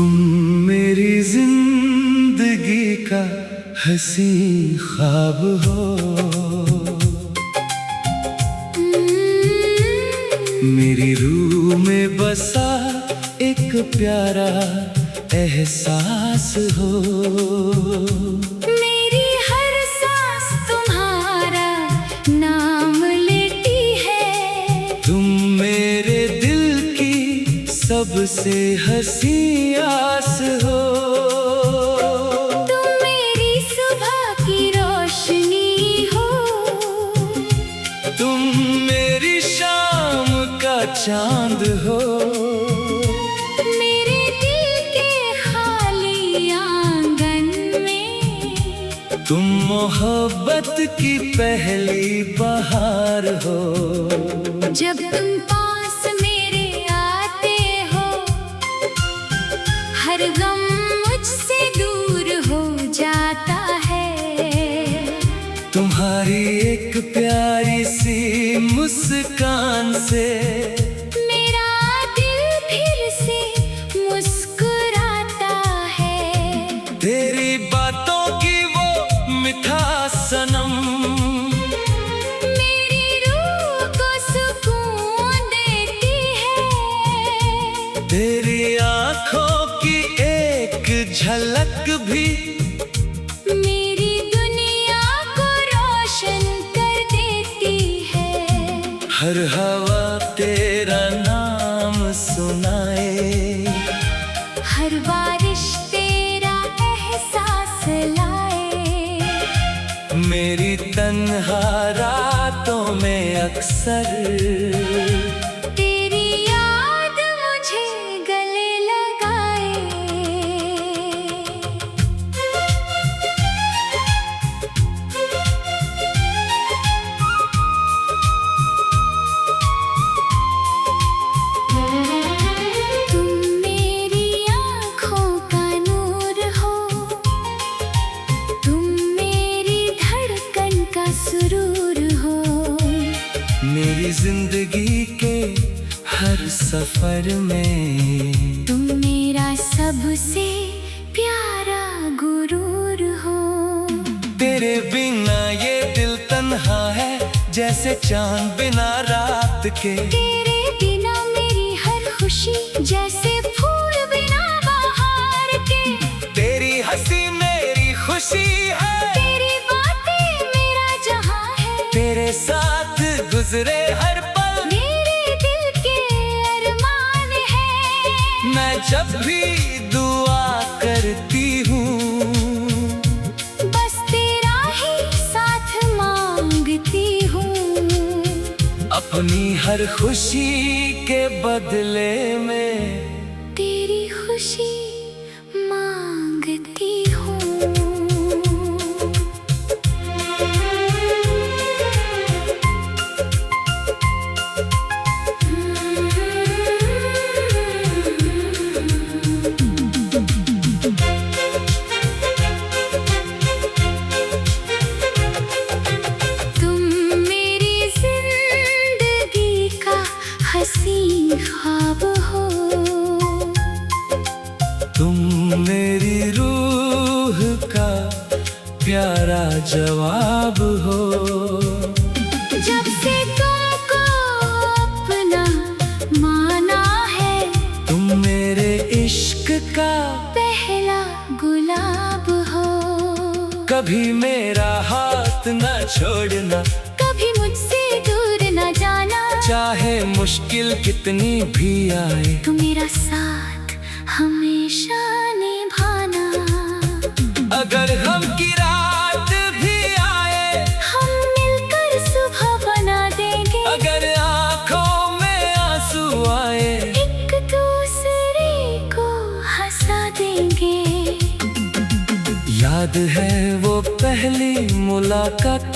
तुम मेरी जिंदगी का हंसी ख्वाब हो, मेरी रूह में बसा एक प्यारा एहसास हो। मेरी हर सांस तुम्हारा नाम लेती है। तुम मेरे दिल की सबसे हंसी आस हो। तुम मेरी सुबह की रोशनी हो। तुम मेरी शाम का चांद हो। मेरे दिल के खाली आंगन में तुम मोहब्बत की पहली बहार हो। जब तुम पास मेरे आते हो, हर गम मुझसे दूर हो जाता है। तुम्हारी एक प्यारी सी मुस्कान से मेरा दिल फिर से मुस्कुराता है। तेरी बातों की वो मिठास सनम मेरी रूह को सुकून देती है। तेरी आँखों की एक झलक भी मेरी दुनिया को रोशन कर देती है। हर हवा तेरा नाम सुनाए, हर बारिश तेरा एहसास लाए। मेरी तन्हा रातों में अक्सर तेरी याद मुझे गले लगाए। तुम मेरी आँखों का नूर हो। तुम मेरी धड़कन का सुरूर हो। मेरी जिंदगी के हर सफर में तुम मेरा सबसे प्यारा गुरूर हो। तेरे बिना ये दिल तन्हा है, जैसे चांद बिना रात के। तेरे बिना मेरी हर खुशी जैसे फूल बिना बहार के। तेरी हंसी मेरी खुशी है, तेरी बातें मेरा जहां है। तेरे साथ गुजरे हर पल मेरे दिल के अरमान है। मैं जब भी दुआ करती हूँ, बस तेरा ही साथ मांगती हूँ। अपनी हर खुशी के बदले में तेरी खुशी मांगती हूँ। तुम मेरी जिंदगी का हंसी ख्वाब हो। तुम मेरी रूह का प्यारा जवाब हो। जब से तुमको अपना माना है, तुम मेरे इश्क का पहला गुलाब हो। कभी मेरा हाथ न छोड़ना, कभी मुझसे दूर न जाना। चाहे मुश्किल कितनी भी आए, तू मेरा साथ हमेशा निभाना। अगर हम की रात भी आए, हम मिलकर सुबह बना देंगे। अगर आंखों में आंसू आए, एक दूसरे को हंसा देंगे। याद है वो पहली मुलाकात,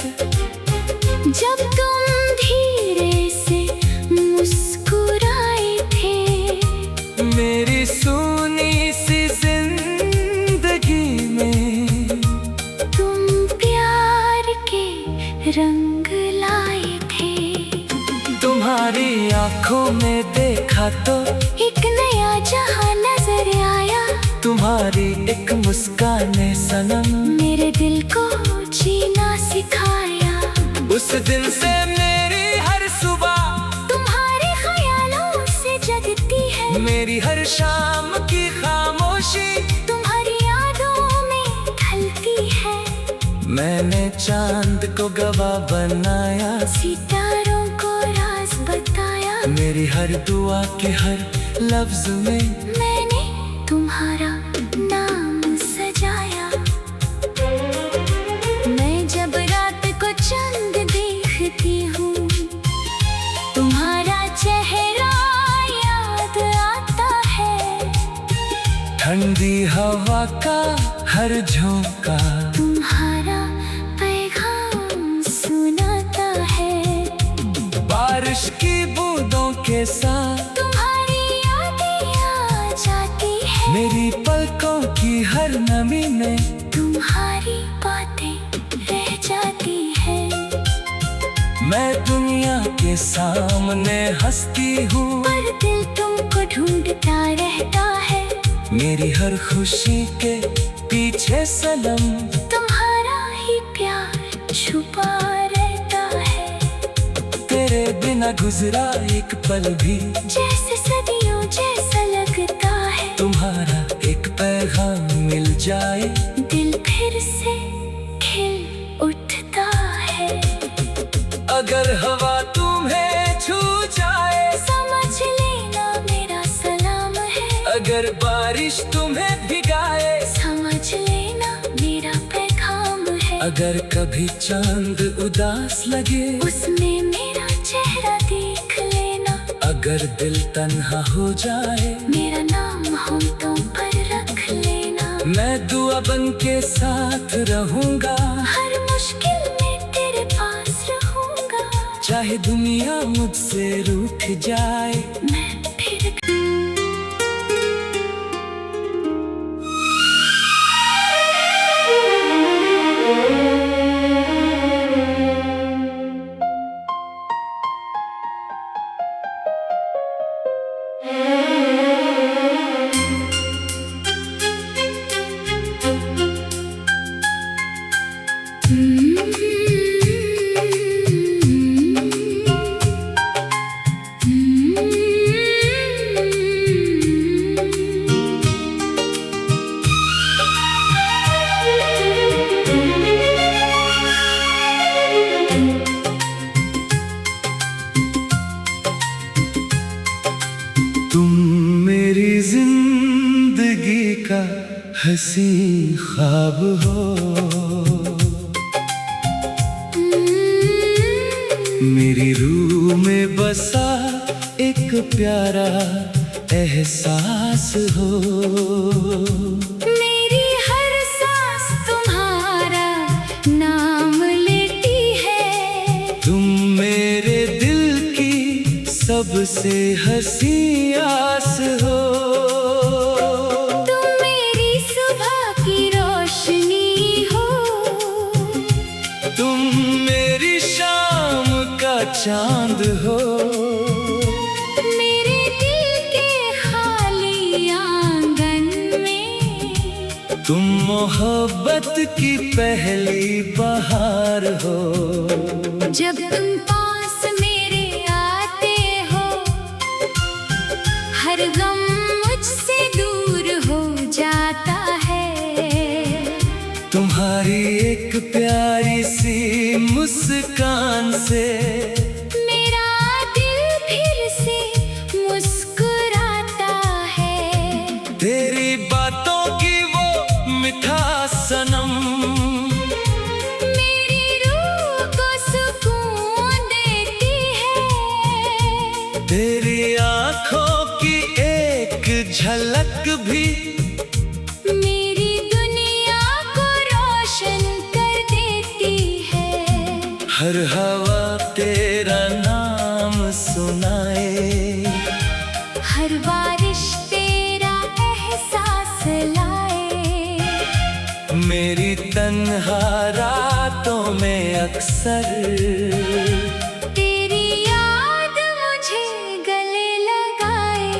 जब तुम धीरे से मुस्कुराए थे। मेरी सूनी सी जिंदगी में तुम प्यार के रंग लाए थे। तुम्हारी आंखों में देखा तो एक नया जहां नजर आया। तुम्हारी एक मुस्कान ने सनम मेरे दिल को जीना सिखाया। उस दिन से मेरी हर सुबह तुम्हारे ख्यालों से जगती है। मेरी हर शाम की खामोशी तुम्हारी यादों में ढलती है। मैंने चांद को गवाह बनाया, सितारों को राज बताया। मेरी हर दुआ के हर लफ्ज में मैंने तुम्हारा नाम सजाया। मैं जब रात को चांद देखती हूँ, तुम्हारा चेहरा याद आता है। ठंडी हवा का हर झोंका तुम्हारा पैगाम सुनाता है। बारिश की बूंदों के साथ तुम्हारी यादें आ जाती है। मेरी पलकों की हर नमी में तुम्हारी बातें रह जाती है। मैं दुनिया के सामने हंसती हूँ, पर दिल तुमको ढूंढता रहता है। मेरी हर खुशी के पीछे सनम तुम्हारा ही प्यार छुपा रहता है। तेरे बिना गुजरा एक पल भी जैसे सदियों जैसा लगता है। तुम्हारा एक पैगाम मिल जाए दिल फिर से खिल उठता है। अगर हवा तुम्हें छू जाए समझ लेना मेरा सलाम है। अगर बारिश तुम्हें भिगाए समझ लेना मेरा पैगाम है। अगर कभी चांद उदास लगे उसमें मेरा चेहरा देख लेना। अगर दिल तन्हा हो जाए मेरा नाम होंठों पर रख लेना। मैं दुआ बन के साथ रहूंगा, हर मुश्किल में तेरे पास रहूंगा। चाहे दुनिया मुझसे रूठ जाए। मैं फिर तुम मेरी जिंदगी का हंसी ख्वाब हो, मेरी रूह में बसा एक प्यारा एहसास हो। मेरी हर सांस तुम्हारा नाम लेती है। तुम मेरे दिल की सबसे हंसी आस हो। तुम मेरी सुबह की रोशनी हो। तुम मेरी शाम का चांद हो। मेरे दिल के खाली आंगन में तुम मोहब्बत की पहली बहार हो। जब तुम पास मेरे आते हो, हर गम मुझसे दूर हो जाता है। तुम्हारी एक प्यारी सी मुस्कान से मेरा दिल फिर से मुस्कुराता है। तेरी बातों की वो मिठास सनम मेरी रूह को सुकून देती है। तेरी आंखों की एक झलक भी मेरी दुनिया को रोशन कर देती है। हर हवा तेरा नाम सुनाए, हर बारिश तेरा एहसास लाए। मेरी तन्हा रातों में अक्सर तेरी याद मुझे गले लगाए।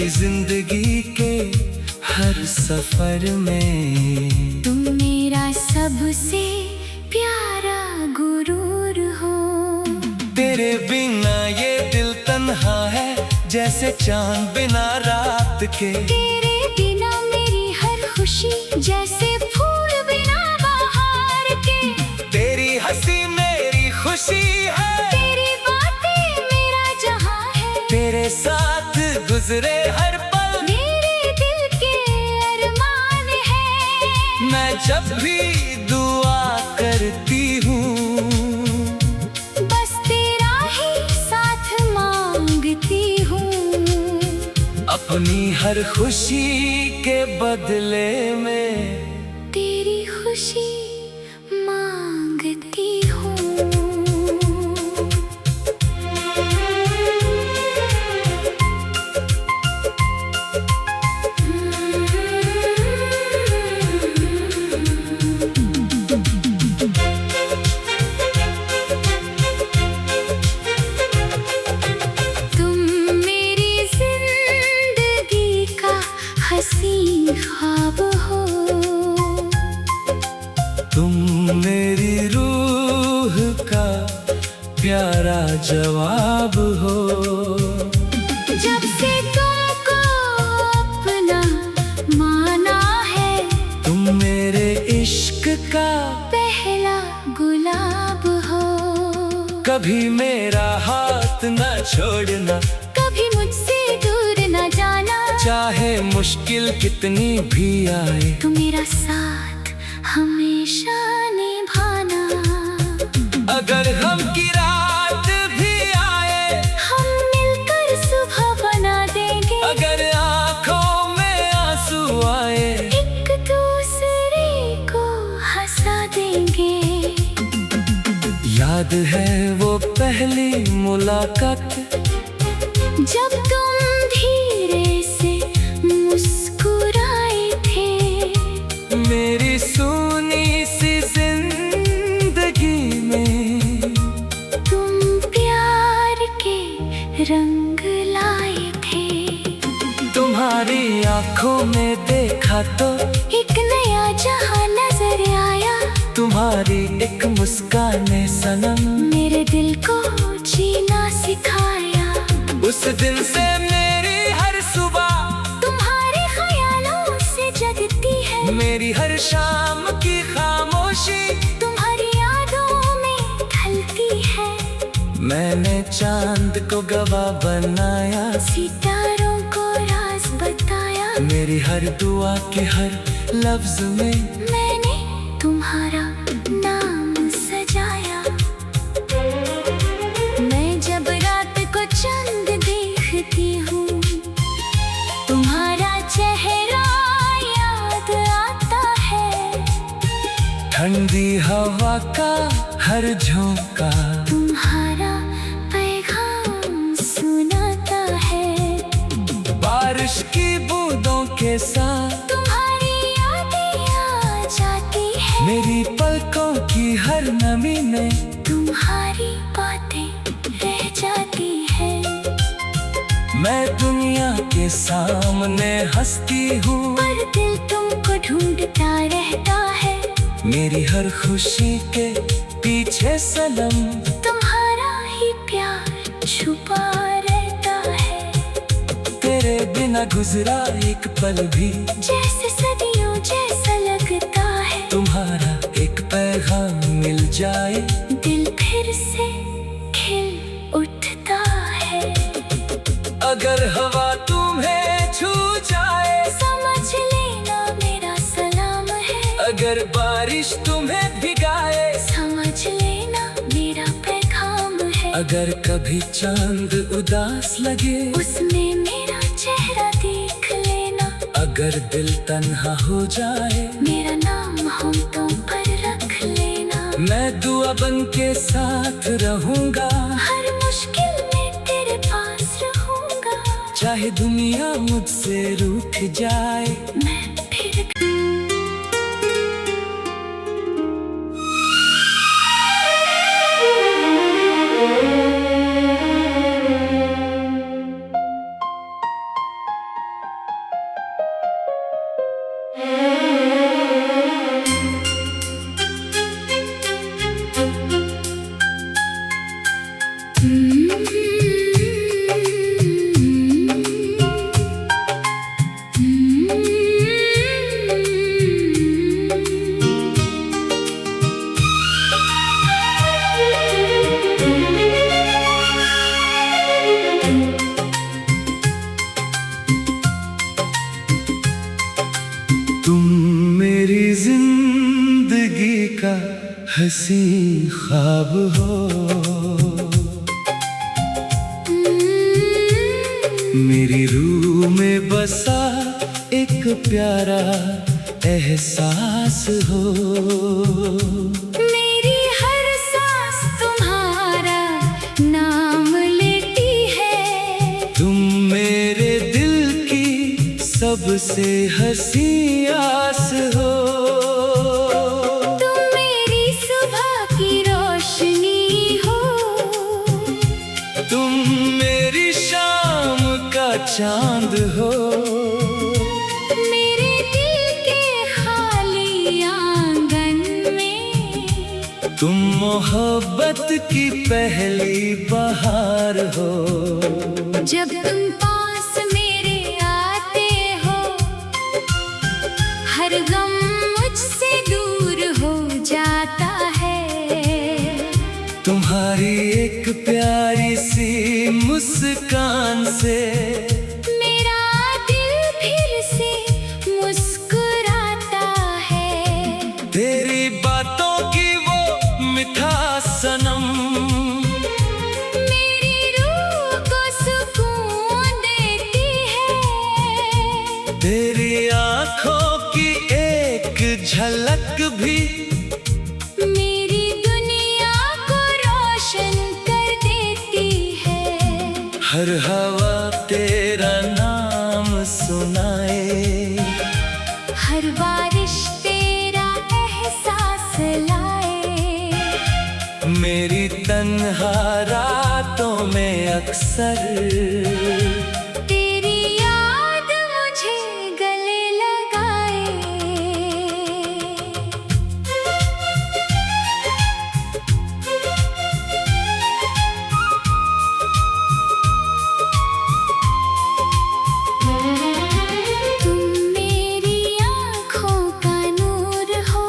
मेरी जिंदगी के हर सफर में। तुम मेरा सबसे प्यारा गुरूर हो। तेरे बिना ये दिल तन्हा है, जैसे चांद बिना रात के। तेरे बिना मेरी हर खुशी, जैसे फूल बिना बहार के। तेरी हंसी मेरी खुशी है, तेरी बातें मेरा जहां है। तेरे साथ गुजरे हर पल मेरे दिल के अरमान है। मैं जब भी दुआ करती हूँ, बस तेरा ही साथ मांगती हूँ। अपनी हर खुशी के बदले में तेरी खुशी मांगती हूँ। तुम मेरी जिंदगी का हसी ख्वाब हो। तुम मेरी रूह का प्यारा जवाब हो। जब से तुमको अपना माना है, तुम मेरे इश्क का पहला गुलाब हो। कभी मेरा हाथ न छोड़ना, कभी मुझसे दूर न जाना। चाहे मुश्किल कितनी भी आए, तू मेरा साथ हमेशा निभाना। अगर हम की रात भी आए, हम मिलकर सुबह बना देंगे। अगर आंखों में आंसू आए, एक दूसरे को हंसा देंगे। याद है वो पहली मुलाकात, जब तुम धीरे से मुस्कुराए थे। मेरी सूनी सी जिंदगी में तुम प्यार के रंग लाए थे। तुम्हारी आंखों में देखा तो एक नया जहां नजर आया। तुम्हारी एक मुस्कान ने सनम मेरे दिल को जीना सिखाया। उस दिन से मेरी हर सुबह तुम्हारे ख्यालों से जगती है। मेरी हर शाम की खामोशी तुम्हारी यादों में ढलती है। मैंने चांद को गवाह बनाया, सितारों को राज बताया। मेरी हर दुआ के हर लफ्ज में मैंने तुम्हारा नाम सजाया। मैं जब रात को चंद देखती हूँ, तुम्हारा चेहरा याद आता है। ठंडी हवा का हर झोंका तुम्हारा पैगाम सुनाता है। बारिश की बूंदों के साथ तुम्हारी यादें आ जाती है। मेरी पलकों की हर नमी में तुम्हारी बातें रह जाती है। मैं दुनिया के सामने हंसती हूँ, पर दिल तुमको ढूंढता रहता है। मेरी हर खुशी के पीछे सनम तुम्हारा ही प्यार छुपा रहता है। तेरे बिना गुजरा एक पल भी जैसे सदियों जैसा लगता है। तुम्हारा एक पैगाम मिल जाए, दिल फिर से खिल उठता है। अगर हवा तुम्हें छू जाए, समझ लेना मेरा सलाम है। अगर बारिश तुम्हें भिगाए, समझ लेना मेरा पैगाम है। अगर कभी चांद उदास लगे, उसमें मेरा चेहरा देख लेना। अगर दिल तन्हा हो जाए, मेरा नाम होंठों पर रख लेना। मैं दुआ बन के साथ रहूंगा, हर मुश्किल में तेरे पास रहूंगा। चाहे दुनिया मुझसे रूठ जाए। मैं फिर हंसी ख्वाब हो। मेरी रूह में बसा एक प्यारा एहसास हो। मेरी हर सांस तुम्हारा नाम लेती है। तुम मेरे दिल की सबसे हंसी आस हो। तुम मेरी सुबह की रोशनी हो। तुम मेरी शाम का चांद हो। मेरे दिल के खाली आंगन में तुम मोहब्बत की पहली बहार हो। जब तुम पास मेरे आते हो, हर गम मुझसे दूर हो जाता है। तुम्हारी एक प्यारी सी मुस्कान से मेरा दिल फिर से मुस्कुराता है। तेरी बातों की वो मिठास सनम मेरी रूह को सुकून देती है। तेरी आँखों की एक झलक भी मेरी दुनिया को रोशन कर देती है। हर हवा तेरा नाम सुनाए। हर बारिश तेरा एहसास लाए। मेरी तन्हा रातों में अक्सर तेरी याद मुझे गले लगाए। तुम मेरी आँखों का नूर हो।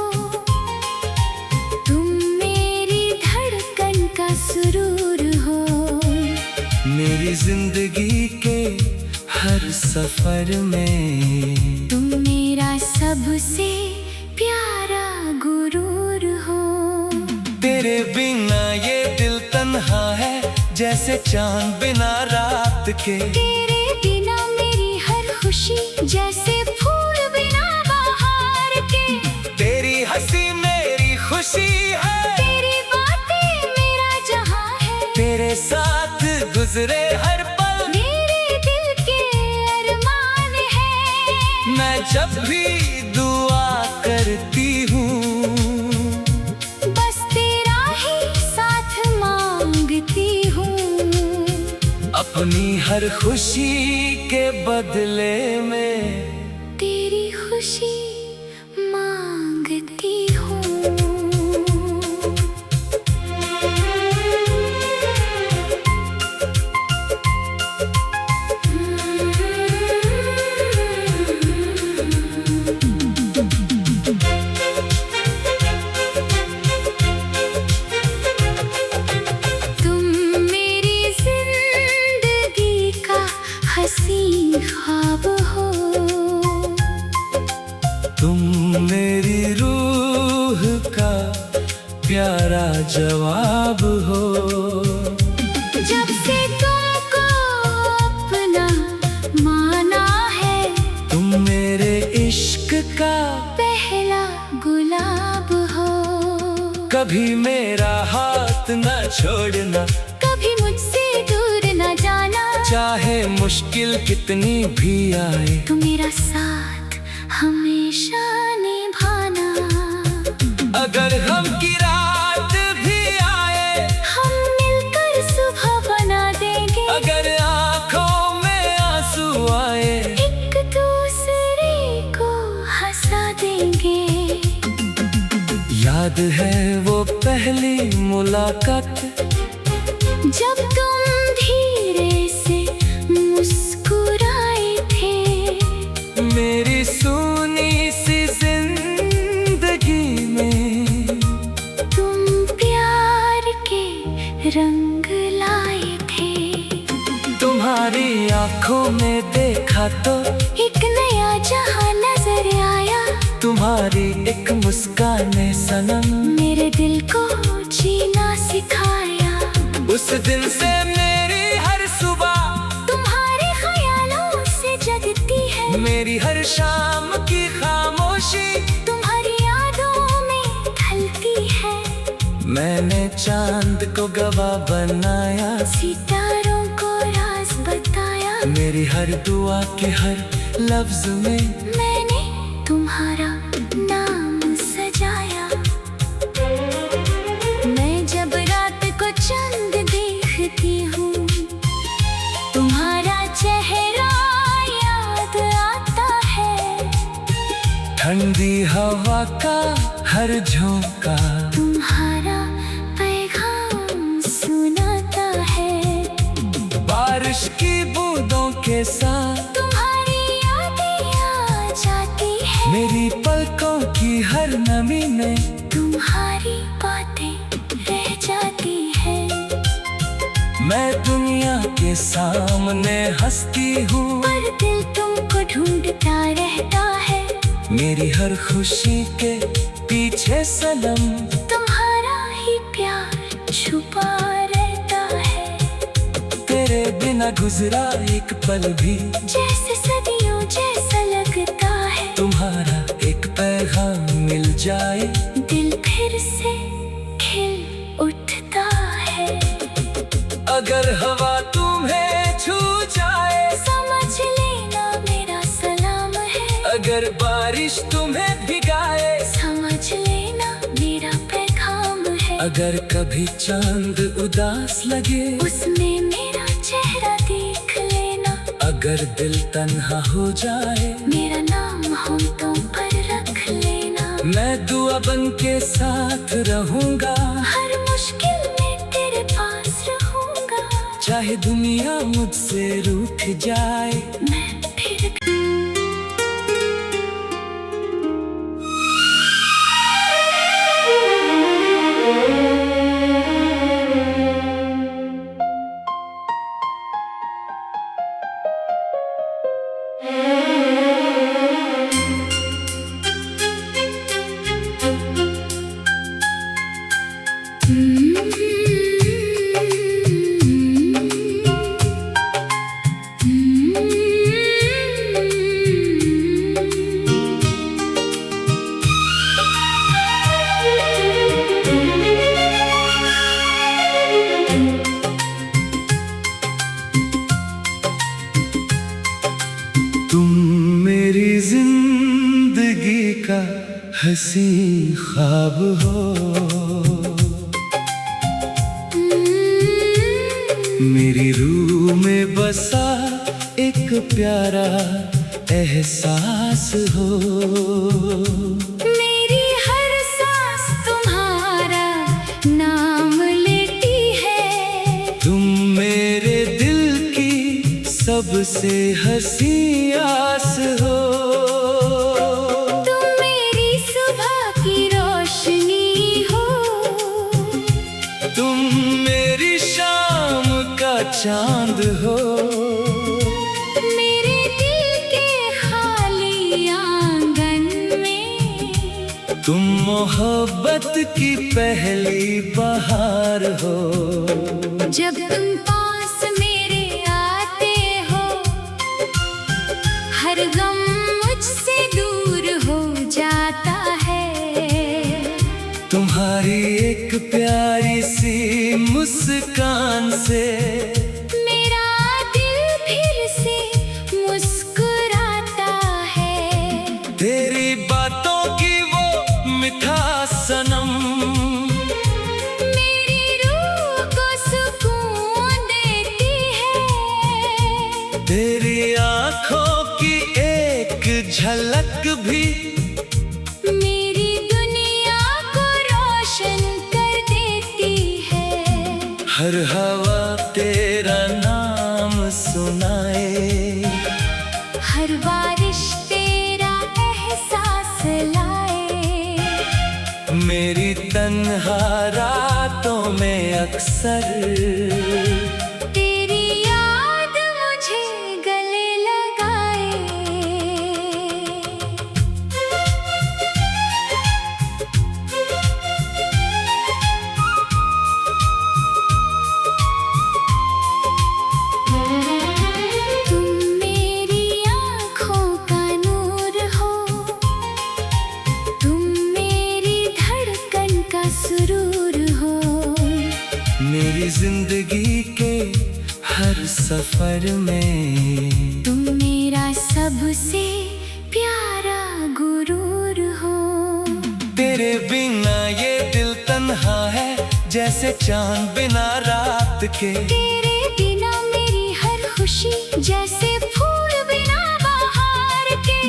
तुम मेरी धड़कन का सुरूर हो। मेरी जिंदगी के हर सफर में तुम मेरा सबसे प्यारा गुरूर हो। तेरे बिना ये दिल तन्हा है, जैसे चांद बिना रात के। तेरे बिना मेरी हर खुशी जैसे फूल बिना बहार के। तेरी हंसी मेरी खुशी है। तेरी बातें मेरा जहां है। तेरे साथ गुजरे हर पल मेरे दिल के अरमान है। मैं जब भी दुआ करती हूँ, बस तेरा ही साथ मांगती हूँ। अपनी हर खुशी के बदले में तेरी खुशी मांगती हूँ। तुम मेरी जिंदगी का हंसी ख्वाब हो। तुम मेरी रूह का प्यारा जवाब हो। जब से तुमको अपना माना है, तुम मेरे इश्क का पहला गुलाब हो। कभी मेरा हाथ न छोड़ना, कभी मुझसे दूर न जाना। चाहे मुश्किल कितनी भी आए। तू मेरा साथ हमेशा निभाना। अगर हम की रात भी आए, हम मिलकर सुबह बना देंगे। अगर आँखों में आंसू आए, एक दूसरे को हंसा देंगे। याद है वो पहली मुलाकात, जब तुम धीरे से मुस्कुराए थे। मेरी सूनी सी जिंदगी में तुम प्यार के रंग लाए थे। तुम्हारी आंखों में देखा तो एक नया जहां नजर आया। तुम्हारी एक मुस्कान ने सनम मेरे दिल को जीना सिखाया। उस दिन से मेरी हर सुबह तुम्हारे ख्यालों से जगती है। मेरी हर शाम की खामोशी तुम्हारी यादों में ढलती है। मैंने चांद को गवाह बनाया, सितारों को राज बताया। मेरी हर दुआ के हर लफ्ज में मैंने तुम्हारा नाम सजाया। मैं जब रात को चांद देखती हूँ, तुम्हारा चेहरा याद आता है। ठंडी हवा का हर झोंका तुम्हारा पैगाम सुनाता है। बारिश की बूंदों के साथ तुम्हारी यादें आ जाती है। मेरी पलकों की हर नमी में तुम्हारी बातें रह जाती है। मैं दुनिया के सामने हंसती हूँ, पर दिल तुमको ढूंढता रहता है। मेरी हर खुशी के पीछे सनम तुम्हारा ही प्यार छुपा रहता है। तेरे बिना गुजरा एक पल भी जैसे सदियों जैसा लगता है। तुम्हारा एक पैगाम मिल जाए, दिल फिर से खिल उठता है। अगर हवा तुम्हें छू जाए समझ लेना मेरा सलाम है। अगर बारिश तुम्हें भिगाए समझ लेना मेरा पैगाम है। अगर कभी चांद उदास लगे उसमें मेरा चेहरा देख लेना। अगर दिल तन्हा हो जाए मेरा नाम होंठों पर रख लेना। मैं दुआ बन के साथ रहूंगा, हर मुश्किल में तेरे पास रहूंगा। चाहे दुनिया मुझसे रूठ जाए। मैं फिर तुम मेरी जिंदगी का हंसी ख्वाब हो, मेरी रूह में बसा एक प्यारा एहसास हो। मेरी हर सांस तुम्हारा नाम लेती है। तुम मेरे दिल की सबसे हंसी आस हो। तुम मेरी सुबह की रोशनी हो। तुम मेरी शाम का चांद हो। मेरे दिल के खाली आंगन में तुम मोहब्बत की पहली बहार हो। जब तुम पास मेरे आते हो, हर गम मुझसे दूर हो जाता है। तुम्हारी एक प्यारी सी मुस्कान से मेरा दिल फिर से मुस्कुराता है। तेरी बातों की वो मिठास सनम मेरी रूह को सुकून देती है। तेरी आंखों की एक झलक भी मेरी दुनिया को रोशन कर देती है। हर हवा तेरा नाम सुनाए, हर बारिश तेरा एहसास लाए। मेरी तन्हा रातों में अक्सर तेरी याद मुझे गले लगाए। जिंदगी के हर सफर में। तुम मेरा सबसे प्यारा गुरूर हो। तेरे बिना ये दिल तन्हा है, जैसे चांद बिना रात के। तेरे बिना मेरी हर खुशी, जैसे फूल बिना बहार के।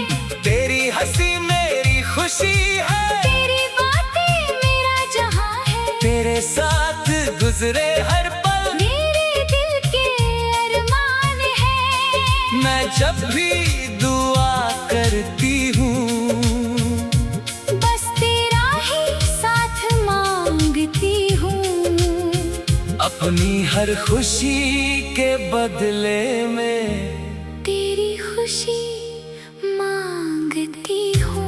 तेरी हंसी मेरी खुशी है, तेरी बातें मेरा जहां है। तेरे साथ गुजरे हर पल मेरे दिल के अरमान है। मैं जब भी दुआ करती हूँ, बस तेरा ही साथ मांगती हूँ। अपनी हर खुशी के बदले में तेरी खुशी मांगती हूँ।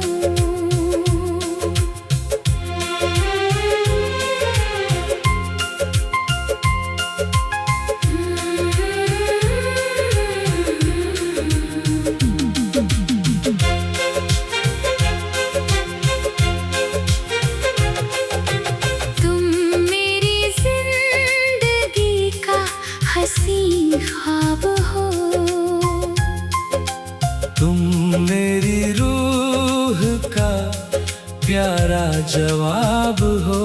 तुम मेरी जिंदगी का हंसी ख्वाब हो। तुम मेरी रूह का प्यारा जवाब हो।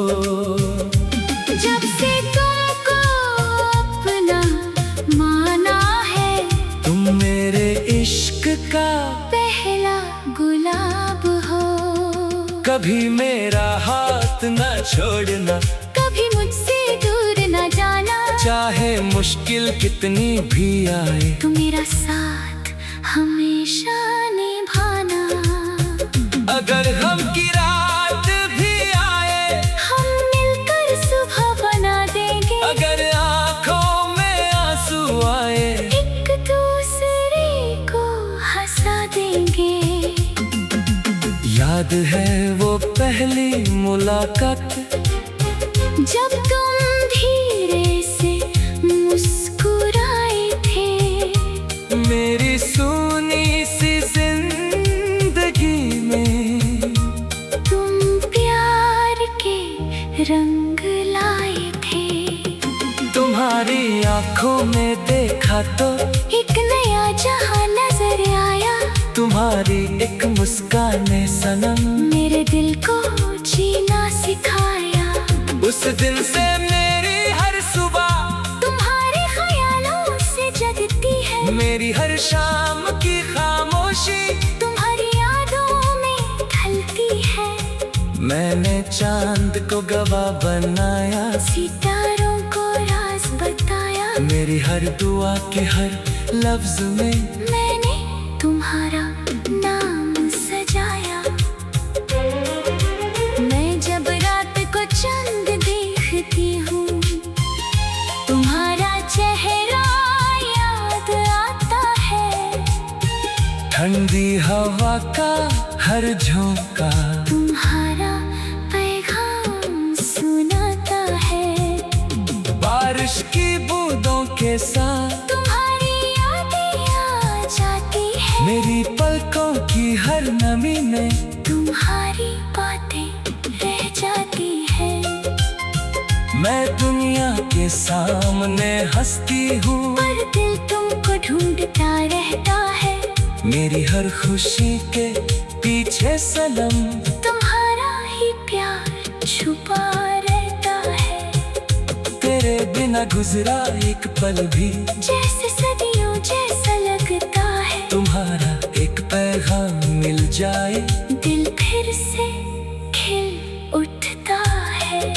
जब से तुमको अपना माना है, तुम मेरे इश्क का पहला गुलाब हो। कभी मेरा हाथ न छोड़ना, कभी मुझसे दूर न जाना। चाहे मुश्किल कितनी भी आए, तू मेरा साथ हमेशा निभाना। अगर हम की रात भी आए, हम मिलकर सुबह बना देंगे। अगर आंखों में आंसू आए, एक दूसरे को हंसा देंगे। याद है वो पहली मुलाकात, जब तुम धीरे से मुस्कुराए थे। मेरी सूनी सी जिंदगी में तुम प्यार के रंग लाए थे। तुम्हारी आंखों में देखा तो एक नया जहां नजर आया। तुम्हारी एक मुस्कान ने सनम मेरे दिल को जीना सिखाया। उस दिन से मेरी हर सुबह तुम्हारे ख्यालों से जगती है। मेरी हर शाम की खामोशी तुम्हारी यादों में ढलती है। मैंने चांद को गवाह बनाया, सितारों को राज बताया। मेरी हर दुआ के हर लफ्ज में मैंने तुम्हारा नाम सजाया। मैं जब रात को चंद देखती हूँ, तुम्हारा चेहरा याद आता है। ठंडी हवा का हर झोंका तुम्हारा पैगाम सुनाता है। बारिश की बूंदों के साथ तुम्हारी यादें आ जाती है। मेरी पलकों की हर नमी में तुम्हारी बातें रह जाती है। मैं दुनिया के सामने हंसती हूँ, पर दिल तुमको ढूंढता रहता है। मेरी हर खुशी के पीछे सनम तुम्हारा ही प्यार छुपा रहता है। तेरे बिना गुजरा एक पल भी जैसे सदियों जैसा लगता है। तुम्हारा एक पैगाम मिल जाए, दिल फिर से खिल उठता है।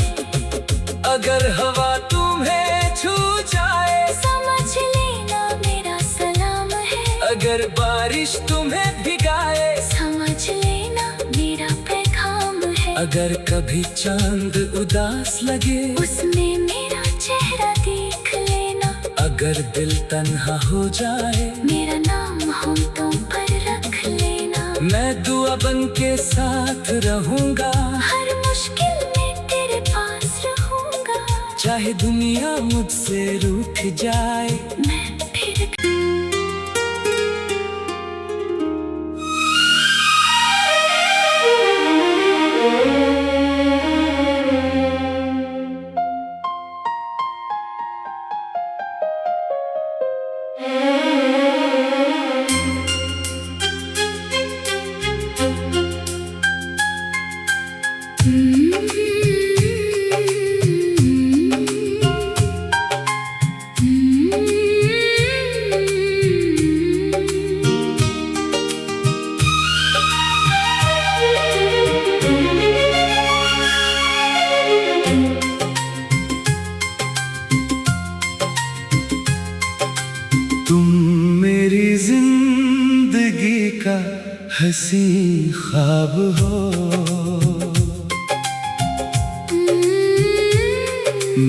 अगर हवा तुम्हें छू जाए, समझ लेना मेरा सलाम है। अगर बारिश तुम्हें भिगाए, समझ लेना मेरा पैगाम है। अगर कभी चांद उदास लगे, उसमें मेरा चेहरा देख लेना। अगर दिल तन्हा हो जाए, मेरा नाम हम तुम पर रख लेना। मैं दुआ बन के साथ रहूंगा, हर मुश्किल में तेरे पास रहूंगा। चाहे दुनिया मुझसे रूठ जाए। मैं फिर जिंदगी का हंसी ख्वाब हो,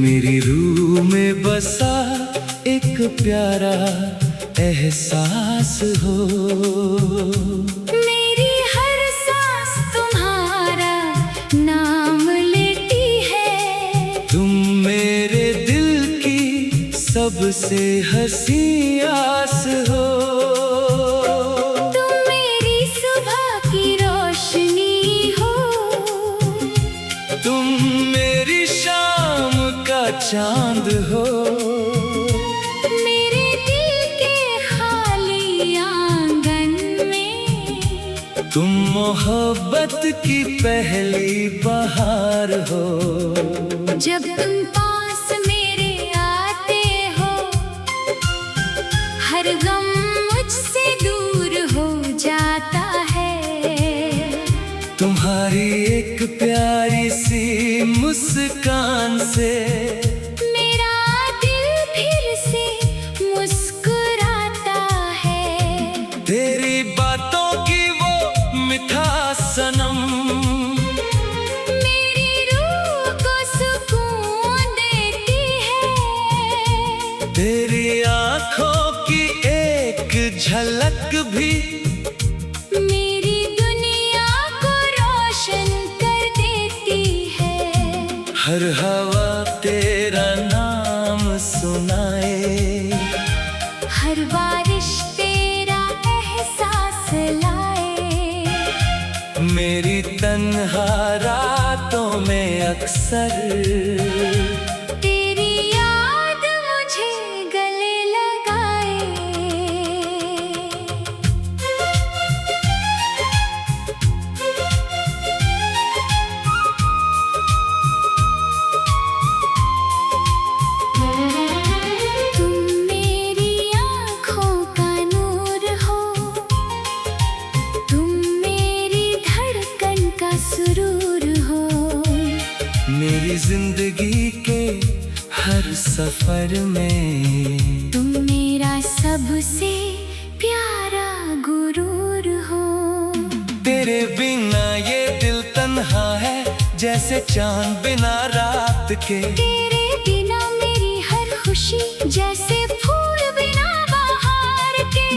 मेरी रूह में बसा एक प्यारा एहसास हो। मेरी हर सांस तुम्हारा नाम लेती है। तुम मेरे दिल की सबसे हंसी आस हो। तुम मेरी सुबह की रोशनी हो। तुम मेरी शाम का चांद हो। मेरे दिल के खाली आंगन में तुम मोहब्बत की पहली बहार हो। जब तुम पास मेरे आते हो, हर गम मुझसे दूर हो जाता है। तुम्हारी एक प्यारी सी मुस्कान से मेरा दिल फिर से मुस्कुराता है। तेरी बातों की वो मिठास सनम मेरी रूह को सुकून देती है। तेरी आंखों की एक झलक भी मेरी दुनिया को रोशन कर देती है। हर हवा तेरा नाम सुनाए, हर बारिश तेरा एहसास लाए। मेरी तन्हा रातों में अक्सर तेरी याद मुझे गले लगाए। तुम मेरी आँखों का नूर हो। तुम मेरी धड़कन का सुरूर हो। मेरी जिंदगी के हर सफर में तुम मेरा सबसे प्यारा गुरूर हो। तेरे बिना ये दिल तन्हा है, जैसे चांद बिना रात के। तेरे बिना मेरी हर खुशी जैसे फूल बिना बहार के।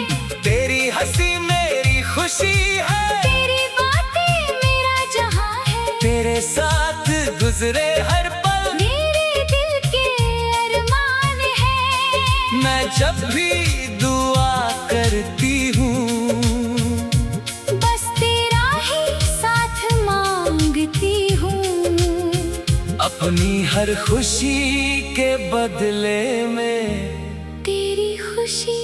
तेरी हंसी मेरी खुशी है, तेरी बातें मेरा जहां है। तेरे साथ गुजरे हर पल मेरे दिल के अरमान है। मैं जब भी दुआ करती हूँ, बस तेरा ही साथ मांगती हूँ। अपनी हर खुशी के बदले में तेरी खुशी